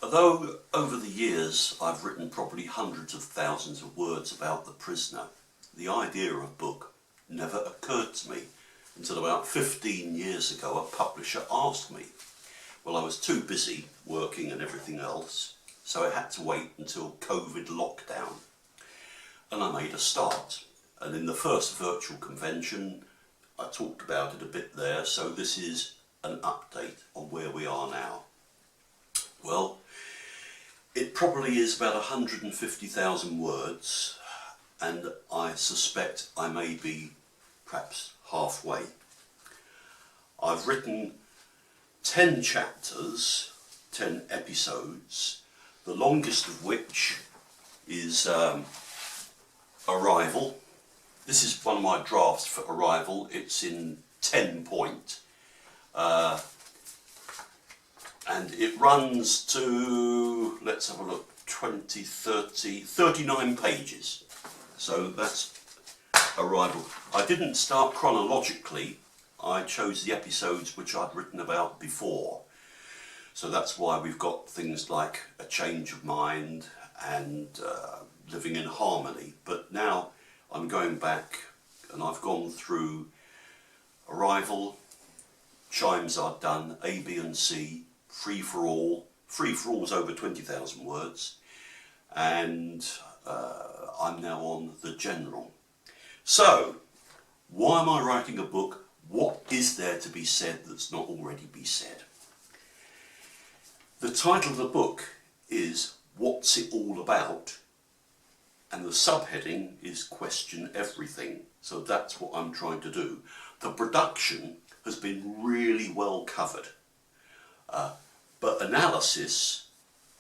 Although over the years I've written probably hundreds of thousands of words about The Prisoner, the idea of a book never occurred to me until about 15 years ago a publisher asked me. Well, I was too busy working and everything else, so I had to wait until COVID lockdown. And I made a start. And in the first virtual convention, I talked about it a bit there, so this is an update on where we are now. Well, it probably is about 150,000 words, and I suspect I may be perhaps halfway. I've written 10 chapters, 10 episodes, the longest of which is Arrival. This is one of my drafts for Arrival. It's in 10 point. And it runs to, let's have a look, 20, 30, 39 pages. So that's Arrival. I didn't start chronologically. I chose the episodes which I'd written about before. So that's why we've got things like A Change of Mind and Living in Harmony. But now I'm going back and I've gone through Arrival, Chimes Are Done, A, B and C, Free for All. Free for All is over 20,000 words. And I'm now on The General. So, why am I writing a book? What is there to be said that's not already be said? The title of the book is What's It All About? And the subheading is Question Everything. So that's what I'm trying to do. The production has been really well covered. But analysis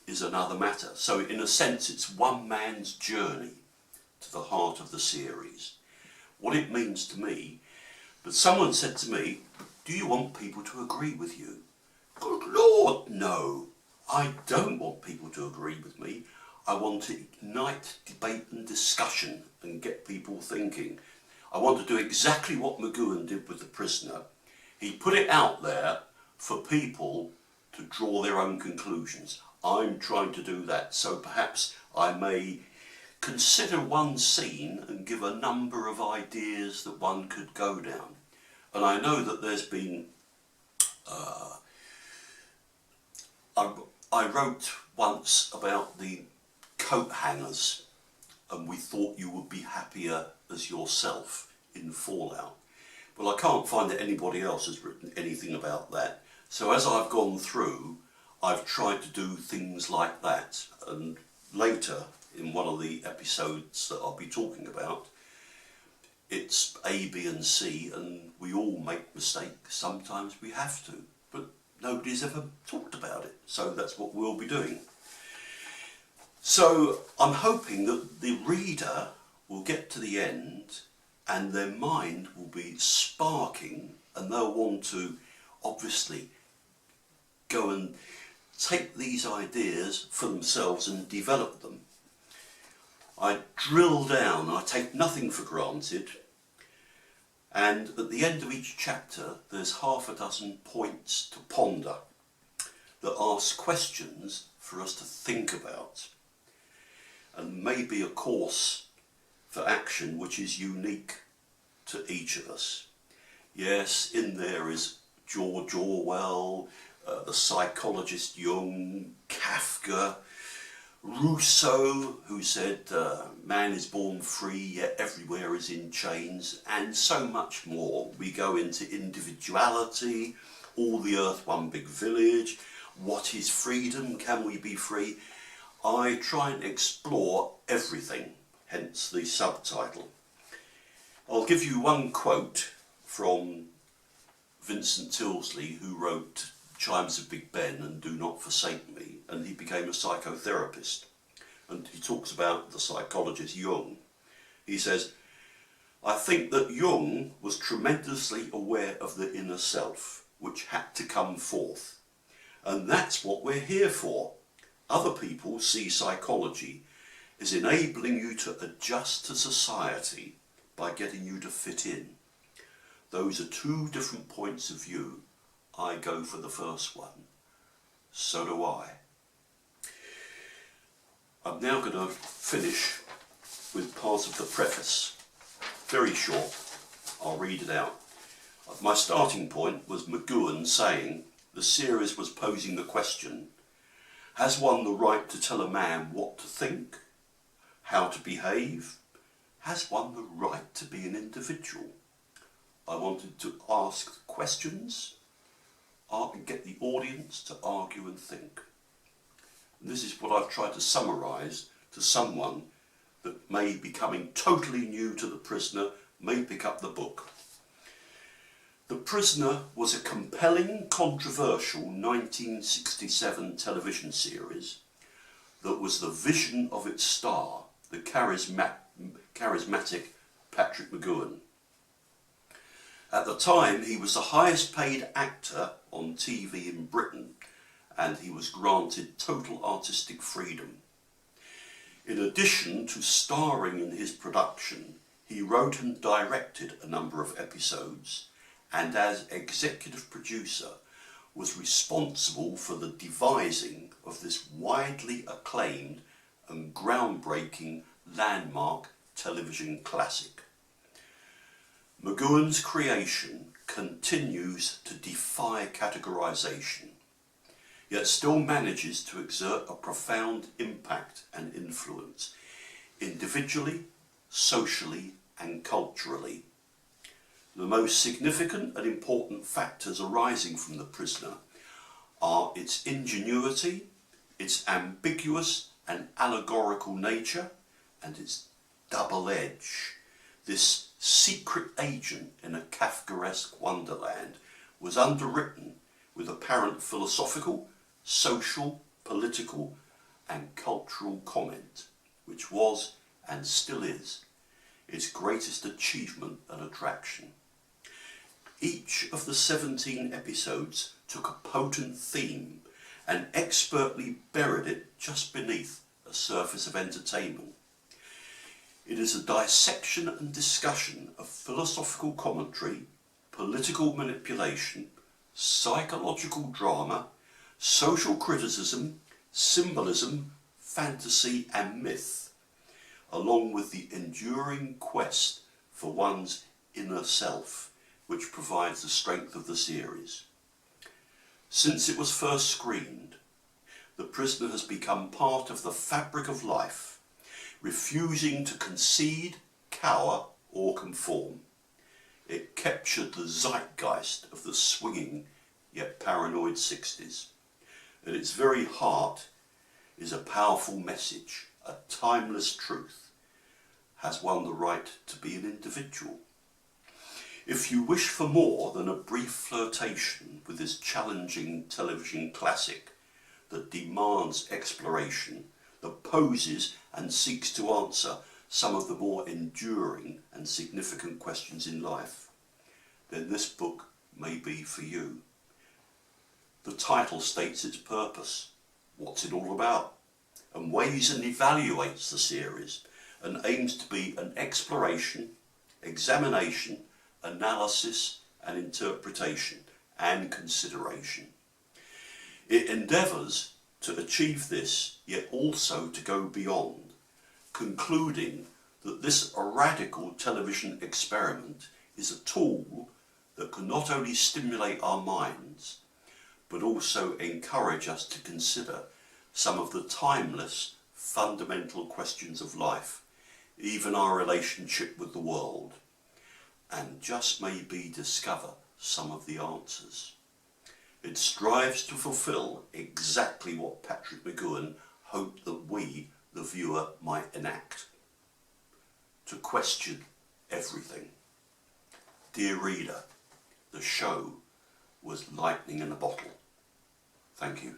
is another matter. So in a sense it's one man's journey to the heart of the series. What it means to me, but someone said to me, do you want people to agree with you? Good Lord, no. I don't want people to agree with me. I want to ignite debate and discussion and get people thinking. I want to do exactly what McGowan did with The Prisoner. He put it out there for people to draw their own conclusions. I'm trying to do that, so perhaps I may consider one scene and give a number of ideas that one could go down. And I know that there's been, I wrote once about the coat hangers, and we thought you would be happier as yourself in Fallout. Well, I can't find that anybody else has written anything about that. So as I've gone through, I've tried to do things like that. And later, in one of the episodes that I'll be talking about, it's A, B and C, and we all make mistakes. Sometimes we have to, but nobody's ever talked about it. So that's what we'll be doing. So I'm hoping that the reader will get to the end and their mind will be sparking, and they'll want to obviously go and take these ideas for themselves and develop them. I drill down, I take nothing for granted, and at the end of each chapter there's half a dozen points to ponder that ask questions for us to think about, and maybe a course for action which is unique to each of us. Yes, in there is George Orwell, the psychologist Jung, Kafka, Rousseau, who said man is born free yet everywhere is in chains, and so much more. We go into individuality, all the earth one big village, what is freedom, can we be free? I try and explore everything, hence the subtitle. I'll give you one quote from Vincent Tilsley, who wrote Chimes of Big Ben and Do Not Forsake Me, and he became a psychotherapist, and he talks about the psychologist Jung. He says, I think that Jung was tremendously aware of the inner self, which had to come forth, and that's what we're here for. Other people see psychology as enabling you to adjust to society by getting you to fit in. Those are two different points of view. I go for the first one. So do I. I'm now going to finish with part of the preface. Very short. I'll read it out. My starting point was McGowan saying the series was posing the question, has one the right to tell a man what to think, how to behave? Has one the right to be an individual? I wanted to ask questions and get the audience to argue and think. And this is what I've tried to summarise to someone that may be coming totally new to The Prisoner, may pick up the book. The Prisoner was a compelling, controversial 1967 television series that was the vision of its star, the charismatic Patrick McGowan. At the time, he was the highest paid actor on TV in Britain, and he was granted total artistic freedom. In addition to starring in his production, he wrote and directed a number of episodes, and as executive producer was responsible for the devising of this widely acclaimed and groundbreaking landmark television classic. McGowan's creation continues to defy categorization, yet still manages to exert a profound impact and influence, individually, socially and culturally. The most significant and important factors arising from The Prisoner are its ingenuity, its ambiguous and allegorical nature, and its double edge. This secret agent in a Kafkaesque wonderland was underwritten with apparent philosophical, social, political and cultural comment, which was, and still is, its greatest achievement and attraction. Each of the 17 episodes took a potent theme and expertly buried it just beneath a surface of entertainment. It is a dissection and discussion of philosophical commentary, political manipulation, psychological drama, social criticism, symbolism, fantasy and myth, along with the enduring quest for one's inner self, which provides the strength of the series. Since it was first screened, The Prisoner has become part of the fabric of life, refusing to concede, cower or conform. It captured the zeitgeist of the swinging yet paranoid 60s. At its very heart is a powerful message, a timeless truth. Has one the right to be an individual? If you wish for more than a brief flirtation with this challenging television classic that demands exploration, that poses and seeks to answer some of the more enduring and significant questions in life, then this book may be for you. The title states its purpose, what's it all about, and weighs and evaluates the series, and aims to be an exploration, examination, analysis and interpretation and consideration. It endeavours to achieve this, yet also to go beyond, concluding that this radical television experiment is a tool that can not only stimulate our minds, but also encourage us to consider some of the timeless, fundamental questions of life, even our relationship with the world, and just maybe discover some of the answers. It strives to fulfil exactly what Patrick McGowan hoped that we, the viewer, might enact. To question everything. Dear reader, the show was lightning in a bottle. Thank you.